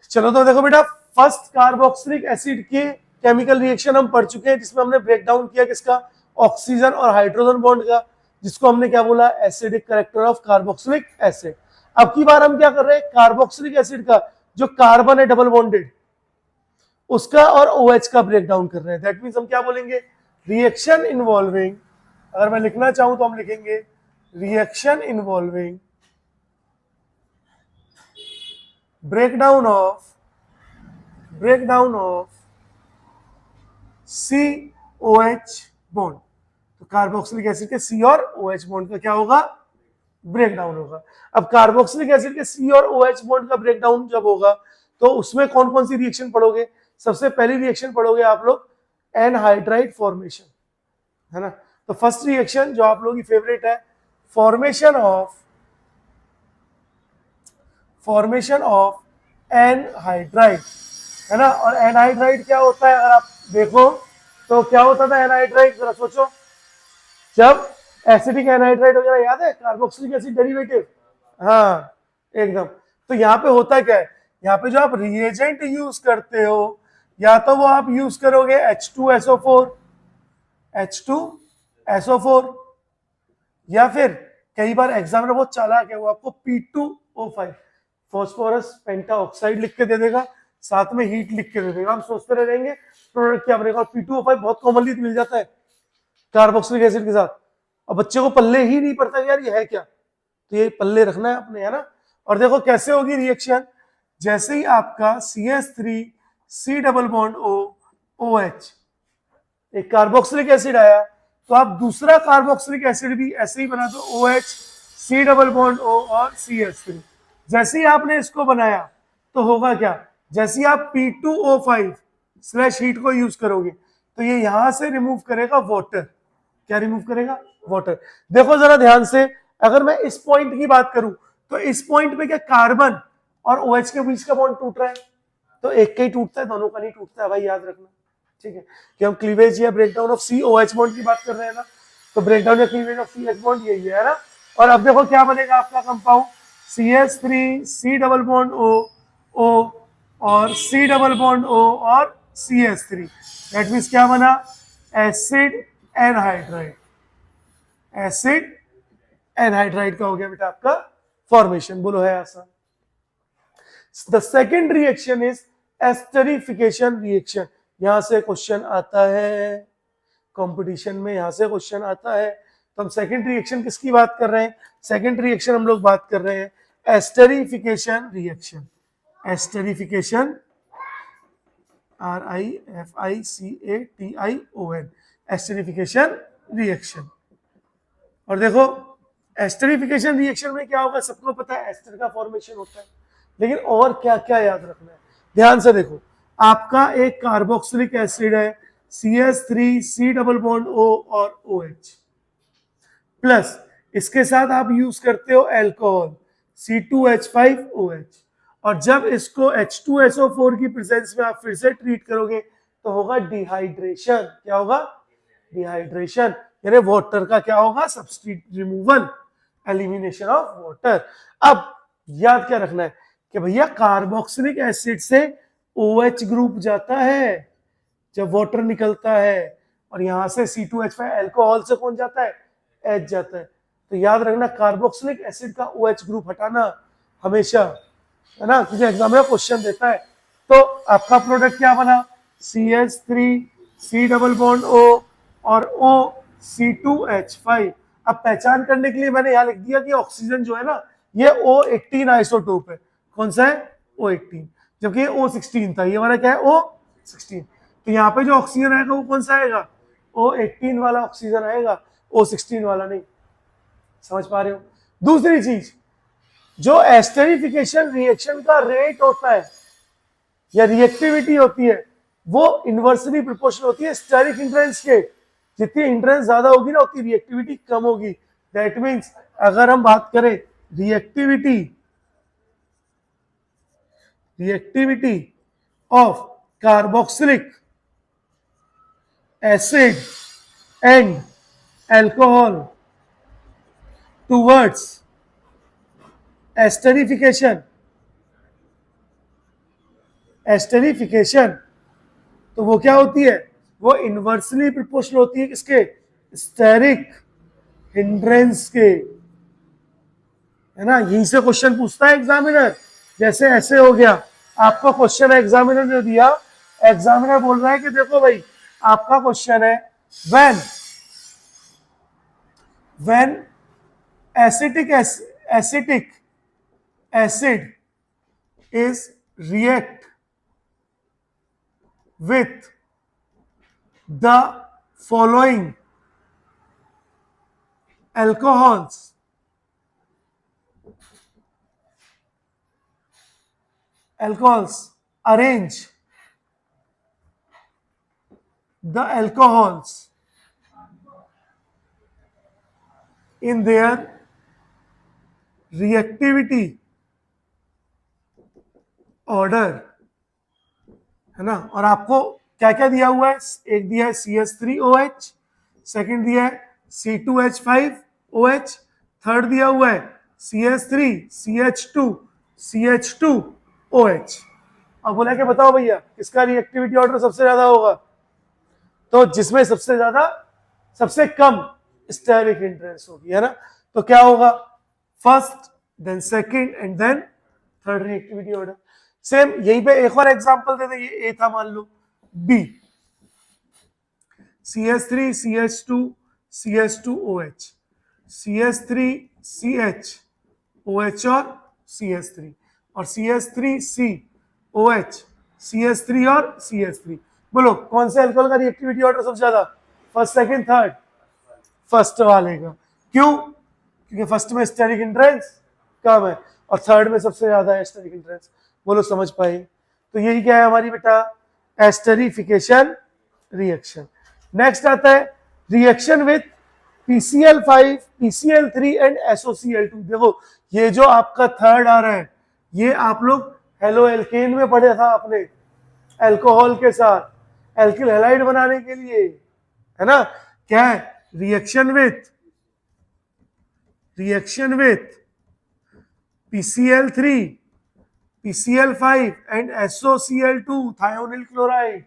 चलो तो देखो बेटा, फर्स्ट कार्बोक्सिलिक एसिड के केमिकल रिएक्शन हम पढ़ चुके हैं, जिसमें हमने ब्रेक डाउन किया किसका, ऑक्सीजन और हाइड्रोजन बॉन्ड का, जिसको हमने क्या बोला, acidic character of carboxylic acid. अब की बार हम क्या कर रहे हैं, कार्बोक्सिलिक एसिड का जो कार्बन है डबल बॉन्डेड, उसका और OH का ब्रेक डाउन कर रहे हैं। दैट मीन्स हम क्या बोलेंगे, रिएक्शन इन्वॉल्विंग, अगर मैं लिखना चाहूं तो हम लिखेंगे reaction involving breakdown of COH bond. तो कार्बोक्सिलिक एसिड के C और OH बॉन्ड का क्या होगा, ब्रेक डाउन होगा। अब कार्बोक्सिलिक एसिड के C और OH बॉन्ड का ब्रेक डाउन जब होगा तो उसमें कौन कौन सी रिएक्शन पढ़ोगे, सबसे पहली रिएक्शन पढ़ोगे आप लोग एनहाइड्राइड फॉर्मेशन, है ना। तो फर्स्ट रिएक्शन जो आप लोगों की फेवरेट है, फॉर्मेशन ऑफ एनहाइड्राइड, है ना। और एनहाइड्राइड क्या होता है, अगर आप देखो तो क्या होता था एनहाइड्राइड, जरा सोचो, जब एसिडिक एनहाइड्राइड वगैरह याद है, कार्बोक्सिलिक एसिड डेरिवेटिव, हाँ एकदम। तो यहाँ पे होता क्या है, यहाँ पे जो आप रिएजेंट यूज करते हो, या तो वो आप यूज करोगे H2SO4, या फिर कई बार एग्जामिनर बहुत चालाक है, वो आपको P2O5 फॉस्फोरस पेंटाऑक्साइड लिख के दे देगा, साथ में हीट लिख के दे देगा, हम सोचते रह जाएंगे प्रोडक्ट क्या बनेगा। और P2O5 बहुत कॉमनली मिल जाता है कार्बोक्सिलिक एसिड के साथ, और बच्चे को पल्ले ही नहीं पड़ता यार ये है क्या, तो ये पल्ले रखना है अपने, है ना। और देखो कैसे होगी रिएक्शन, जैसे ही आपका CH3C डबल बॉन्ड OH एक कार्बोक्सिलिक एसिड आया, तो आप दूसरा कार्बोक्सिलिक एसिड भी ऐसे ही बना दो, OH C double bond O और CH3। जैसे ही आपने इसको बनाया तो होगा क्या, जैसे ही आप P2O5 स्लैश हीट को यूज करोगे तो ये यहां से रिमूव करेगा वाटर। क्या रिमूव करेगा, वाटर। देखो जरा ध्यान से, अगर मैं इस पॉइंट की बात करूं तो इस पॉइंट पे क्या कार्बन और OH के बीच का बॉन्ड टूट रहा है, तो एक का ही टूटता है, दोनों का नहीं टूटता है भाई, याद रखना, ठीक है। कि हम क्लीवेज या ब्रेकडाउन ऑफ COH बॉन्ड की बात कर रहे हैं ना, तो ब्रेकडाउन या क्लीवेज ऑफ CH बॉन्ड यही है ना। और अब देखो क्या बनेगा आपका compound, CH3C double bond O और C डबल बॉन्ड O और CH3। दैट मीन्स क्या बना, एसिड एनहाइड्राइड, एसिड एनहाइड्राइड का हो गया बेटा आपका फॉर्मेशन। बोलो है आसान। The second reaction is esterification reaction. यहां से क्वेश्चन आता है कंपटीशन में, यहां से क्वेश्चन आता है। तो हम सेकेंड रिएक्शन किसकी बात कर रहे हैं, सेकेंड रिएक्शन हम लोग बात कर रहे हैं esterification reaction. Esterification RIFICATION, esterification reaction. और देखो एस्टरिफिकेशन रिएक्शन में क्या होगा, सबको पता है एस्टर का फॉर्मेशन होता है, लेकिन और क्या क्या याद रखना है, ध्यान से देखो। आपका एक कार्बोक्सिलिक एसिड है CH3C डबल बॉन्ड O और OH, प्लस इसके साथ आप यूज करते हो अल्कोहल C2H5OH, और जब इसको H2SO4 की प्रेजेंस में आप फिर से ट्रीट करोगे तो होगा डिहाइड्रेशन। क्या होगा, डिहाइड्रेशन, यानी वाटर का क्या होगा, substitute removal, elimination of water. अब याद क्या रखना है कि भैया कार्बोक्सिलिक एसिड से OH ग्रुप जाता है जब वाटर निकलता है, और यहां से C2H5 अल्कोहल से कौन जाता है, H जाता है। तो याद रखना कार्बोक्सिलिक एसिड का OH ग्रुप हटाना हमेशा, है ना, क्योंकि एग्जाम में क्वेश्चन देता है। तो आपका प्रोडक्ट क्या बना, CH3C डबल बॉन्ड O और O C2H5। अब पहचान करने के लिए मैंने यहां लिख दिया कि ऑक्सीजन जो है ना ये O18 आइसोटोप है। कौन सा है, O18, जबकि O16 था, ये वाला क्या है O16। तो यहाँ पे जो ऑक्सीजन आएगा वो कौन सा आएगा, O18 वाला ऑक्सीजन आएगा, O16 वाला नहीं। समझ पा रहे हो। दूसरी चीज, जो एस्टरिफिकेशन रिएक्शन का रेट होता है या रिएक्टिविटी होती है वो इनवर्सली प्रोपोर्शनल होती है स्टेरिक हिंड्रेंस के। जितनी हिंड्रेंस ज्यादा होगी ना उतनी रिएक्टिविटी कम होगी। दैट मीन्स अगर हम बात करें reactivity of carboxylic acid and alcohol towards esterification, esterification, तो वो क्या होती है, वो इनवर्सली प्रोपोर्शनल होती है किसके, स्टेरिक हिंड्रेंस के, है ना। यहीं से क्वेश्चन पूछता है एग्जामिनर, जैसे ऐसे हो गया, आपको क्वेश्चन एग्जामिनर ने दिया, एग्जामिनर बोल रहा है कि देखो भाई आपका क्वेश्चन है when acetic acid is react with the following alcohols, arrange the alcohols in their reactivity order, है ना। और आपको क्या क्या दिया हुआ है, एक दिया है CH3OH, सेकंड दिया है C2H5OH, थर्ड दिया हुआ है CH3CH2CH2OH। अब बोला कि बताओ भैया किसका रिएक्टिविटी ऑर्डर सबसे ज्यादा होगा, तो जिसमें सबसे कम स्टेरिक हिंड्रेंस होगी, है ना। तो क्या होगा, first then second and then third reactivity order. Same यहीं पे एक और एग्जांपल दे दे, ये ए था मान लो, बी CH3CH2CH2OH, CH3CHOH और CH3, और CH3COH, CH3 और CH3। बोलो कौन से अल्कोहल का रिएक्टिविटी ऑर्डर सबसे ज्यादा, फर्स्ट सेकंड थर्ड, फर्स्ट वाले का। क्यों, क्योंकि फर्स्ट में स्टेरिक हिंड्रेंस कम है और थर्ड में सबसे ज्यादा है स्टेरिक हिंड्रेंस। बोलो समझ पाए, तो यही क्या है हमारी बेटा, एस्टेरिफिकेशन रिएक्शन। नेक्स्ट आता है reaction with PCl5, PCl3 and SOCl2। देखो ये जो आपका थर्ड आ रहा है, ये आप लोग हेलो एल्केन में पढ़ा था आपने, अल्कोहल के साथ एल्किल हैलाइड बनाने के लिए, है ना। क्या है, reaction with PCl3, PCl5 and SOCl2 thionyl chloride.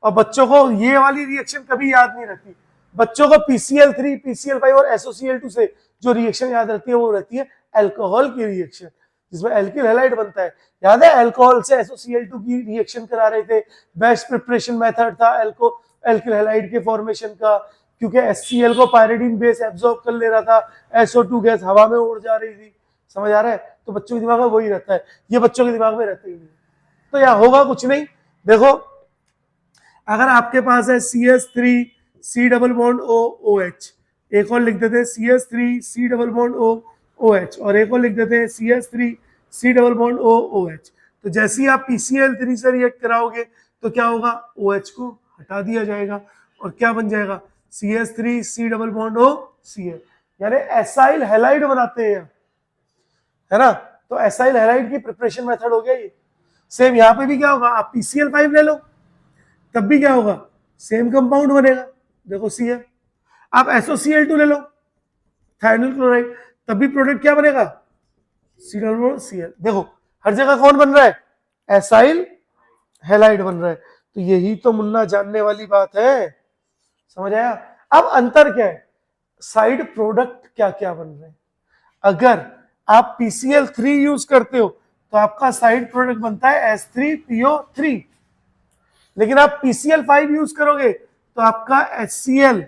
और बच्चों को ये वाली रिएक्शन कभी याद नहीं रहती, बच्चों को PCl3, PCl5 और SOCl2 से जो रिएक्शन याद रहती है वो रहती है अल्कोहल की रिएक्शन, जिसमें एल्किल हैलाइड बनता है। याद है अल्कोहल से SOCl2 की रिएक्शन करा रहे थे, बेस्ट प्रिपरेशन मेथड था एल्किल हैलाइड के फॉर्मेशन का, क्योंकि HCl को पायरिडीन बेस एब्जॉर्ब कर ले रहा था, SO2 गैस हवा में उड़ जा रही थी, समझ आ रहा है। तो बच्चों के दिमाग में वही रहता है, ये बच्चों के दिमाग में रहता ही नहीं। तो यहाँ होगा कुछ नहीं, देखो अगर आपके पास है CH3C डबल बॉन्ड OH, एक और लिख देते हैं CH3C डबल बॉन्ड OH, और एक और लिख देते हैं CH3C डबल बॉन्ड OH। तो जैसे ही आप PCl3 से रिएक्ट कराओगे तो क्या होगा, OH को हटा दिया जाएगा और क्या बन जाएगा, CH3C डबल बॉन्ड OCl, यानी एसाइल हैलाइड बनाते हैं, है ना। तो एसाइल हैलाइड की प्रिपरेशन मेथड हो गया ये। सेम यहाँ पे भी क्या होगा, आप PCl5 ले लो तब भी क्या होगा, सेम कंपाउंड बनेगा, देखो Cl। आप SOCl2 ले लो थायोनिल क्लोराइड, तब भी प्रोडक्ट क्या बनेगा, ClCl। देखो हर जगह कौन बन रहा है, एसाइल हैलाइड बन रहा है। तो यही तो मुन्ना जानने वाली बात है, समझ आया। अब अंतर क्या है, साइड प्रोडक्ट क्या क्या बन रहे हैं। अगर आप PCl3 यूज करते हो तो आपका साइड प्रोडक्ट बनता है S3PO3, लेकिन आप PCl5 यूज करोगे तो आपका HCl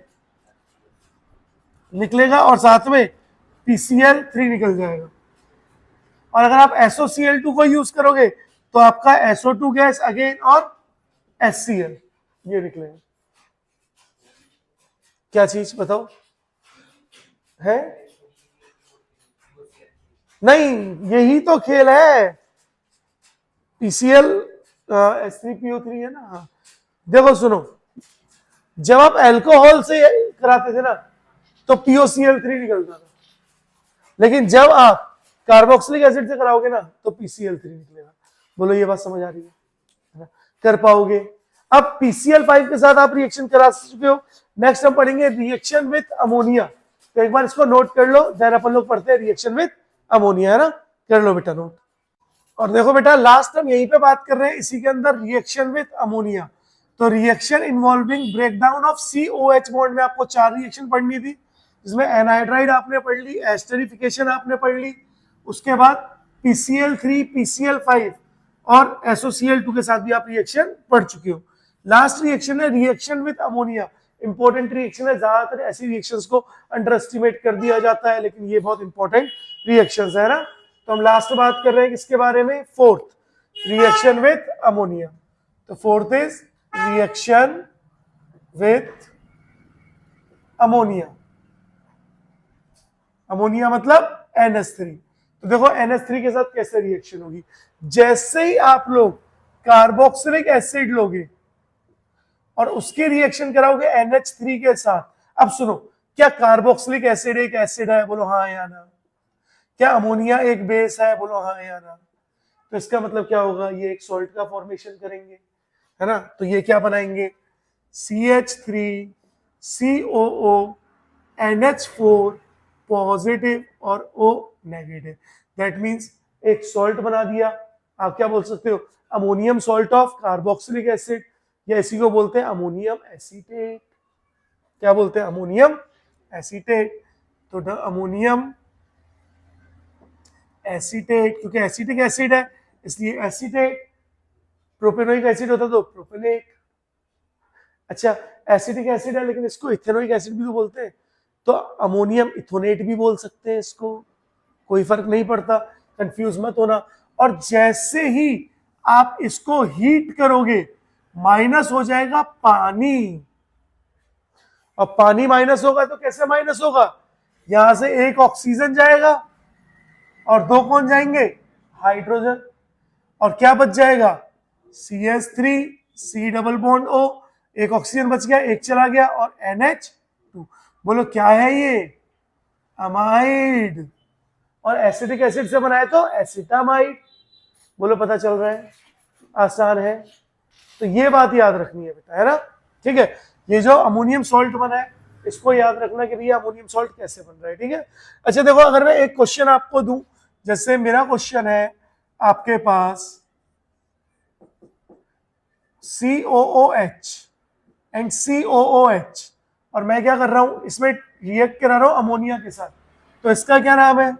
निकलेगा और साथ में PCl3 निकल जाएगा। और अगर आप SOCl2 को यूज करोगे तो आपका SO2 गैस अगेन और HCl ये निकलेगा। क्या चीज बताओ है, नहीं यही तो खेल है, PCl S3PO3 है ना। हाँ देखो सुनो, जब आप अल्कोहल से कराते थे ना तो POCl3 निकलता था, लेकिन जब आप कार्बोक्सिलिक एसिड से कराओगे ना तो PCl3 निकलेगा। बोलो ये बात समझ आ रही है, कर पाओगे। अब PCl5 के साथ आप रिएक्शन करा चुके हो, नेक्स्ट हम पढ़ेंगे रिएक्शन विथ अमोनिया। तो एक बार इसको नोट कर लो, देन अपन लोग पढ़ते हैं रिएक्शन विथ अमोनिया, है ना। कर लो बेटा नोट। और देखो बेटा लास्ट हम यहीं पे बात कर रहे हैं इसी के अंदर रिएक्शन विथ अमोनिया। तो reaction involving breakdown of COH bond में आपको 4 रिएक्शन पढ़नी थी, जिसमें एनहाइड्राइड आपने पढ़ ली, एस्टरिफिकेशन आपने पढ़ ली, उसके बाद PCl3 PCl5 और SOCl2 के साथ भी आप रिएक्शन पढ़ चुके हो। लास्ट रिएक्शन है reaction with ammonia, important reaction है। ज्यादातर ऐसी रिएक्शंस को अंडर एस्टिमेट कर दिया जाता है, लेकिन ये बहुत इंपॉर्टेंट रिएक्शंस है ना। तो हम लास्ट बात कर रहे हैं किसके बारे में, फोर्थ रिएक्शन विथ अमोनिया। तो fourth is reaction with ammonia. Ammonia मतलब NH3। तो देखो NH3 के साथ कैसे रिएक्शन होगी, जैसे ही आप लोग कार्बोक्सिलिक एसिड लोगे और उसकी रिएक्शन कराओगे NH3 के साथ। अब सुनो, क्या कार्बोक्सिलिक एसिड एक एसिड है, बोलो हाँ या ना। क्या अमोनिया एक बेस है, बोलो हाँ या ना। तो इसका मतलब क्या होगा, ये एक सॉल्ट का फॉर्मेशन करेंगे, है ना। तो ये क्या बनाएंगे, CH3 COO NH4 पॉजिटिव और O नेगेटिव। दैट मीन्स एक सॉल्ट बना दिया। आप क्या बोल सकते हो, ammonium salt of carboxylic acid, या इसी को बोलते हैं अमोनियम एसीटेट। क्या बोलते हैं, अमोनियम एसीटेट। तो द अमोनियम एसीटेट, क्योंकि एसिटिक एसिड है इसलिए एसीटेट। प्रोपेनोइक एसिड होता तो प्रोपेनेट। अच्छा एसिटिक एसिड है लेकिन इसको इथेनोइक एसिड भी तो बोलते हैं, तो अमोनियम इथोनेट भी बोल सकते हैं इसको, कोई फर्क नहीं पड़ता, कंफ्यूज मत होना। और जैसे ही आप इसको हीट करोगे माइनस हो जाएगा पानी। अब पानी माइनस होगा तो कैसे माइनस होगा, यहां से एक ऑक्सीजन जाएगा और 2 कौन जाएंगे, हाइड्रोजन। और क्या बच जाएगा, CH3 C double bond O, एक ऑक्सीजन बच गया, एक चला गया, और NH2। बोलो क्या है ये, अमाइड। और एसिटिक एसिड से बनाए तो एसिटामाइड। बोलो पता चल रहा है, आसान है। तो ये बात याद रखनी है बेटा, है ना। ठीक है, ये जो अमोनियम सॉल्ट बना है इसको याद रखना कि भैया अमोनियम सॉल्ट कैसे बन रहा है। ठीक है, अच्छा देखो अगर मैं एक क्वेश्चन आपको दूं, जैसे मेरा क्वेश्चन है आपके पास COOH एंड COOH, और मैं क्या कर रहा हूं, इसमें रिएक्ट करा रहा हूं अमोनिया के साथ, तो इसका क्या नाम है,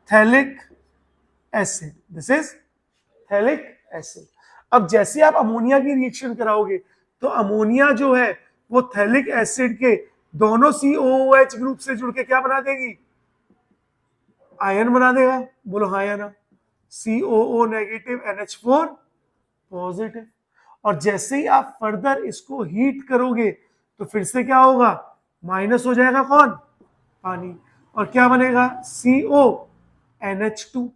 phthalic acid. This is phthalic acid. अब जैसे आप अमोनिया की रिएक्शन कराओगे तो अमोनिया जो है वो थैलिक एसिड के दोनों COOH ग्रुप से जुड़ के क्या बना देगी, आयन बना देगा। बोलो हाँ या ना, COO नेगेटिव NH4 पॉजिटिव। और जैसे ही आप फर्दर इसको हीट करोगे तो फिर से क्या होगा, माइनस हो जाएगा कौन, पानी, और क्या बनेगा CO NH2।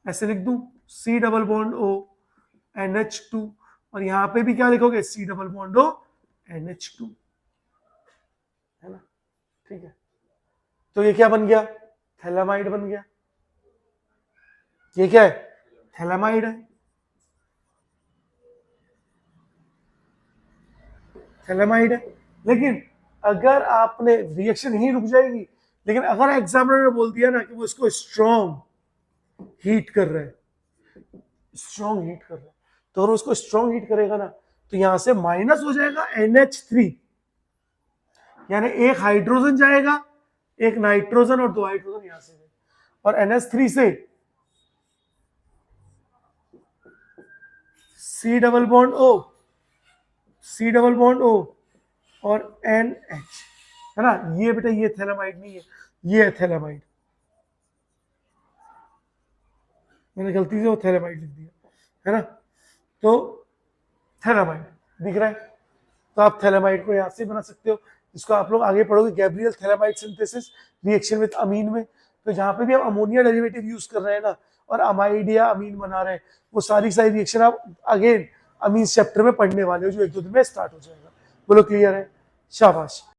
ऐसे लिख दूं, C double bond O NH2, और यहां पे भी क्या लिखोगे, C double bond O NH2, है ना। ठीक है, तो ये क्या बन गया, थैलामाइड बन गया। ये क्या है, थैलामाइड है, थैलामाइड है। लेकिन अगर आपने रिएक्शन ही रुक जाएगी, लेकिन अगर एग्जामिनर ने बोल दिया ना कि वो इसको स्ट्रॉन्ग हीट कर रहा है, स्ट्रॉन्ग हीट कर रहा है, तो अगर उसको स्ट्रॉन्ग हीट करेगा ना तो यहां से माइनस हो जाएगा NH3, यानी एक हाइड्रोजन जाएगा, एक नाइट्रोजन और 2 हाइड्रोजन यहां से, और NH3 से C double bond O, C double bond O और NH, है ना। ये बेटा ये थैलामाइड नहीं है, ये है थैलामाइड। मैंने गलती से वो थैलामाइड लिख दिया, है ना। तो थैलामाइड दिख रहा है, तो आप थैलामाइड को यहां से बना सकते हो, जिसको आप लोग आगे पढ़ोगे Gabriel phthalimide synthesis reaction with amine में। तो जहां पे भी आप अमोनिया डेरिवेटिव यूज कर रहे हैं ना, और अमाइड या अमीन बना रहे हैं, वो सारी रिएक्शन आप अगेन अमीन चैप्टर में पढ़ने वाले हो, जो 1-2 दिन में स्टार्ट हो जाएगा। बोलो क्लियर है, शाबाश।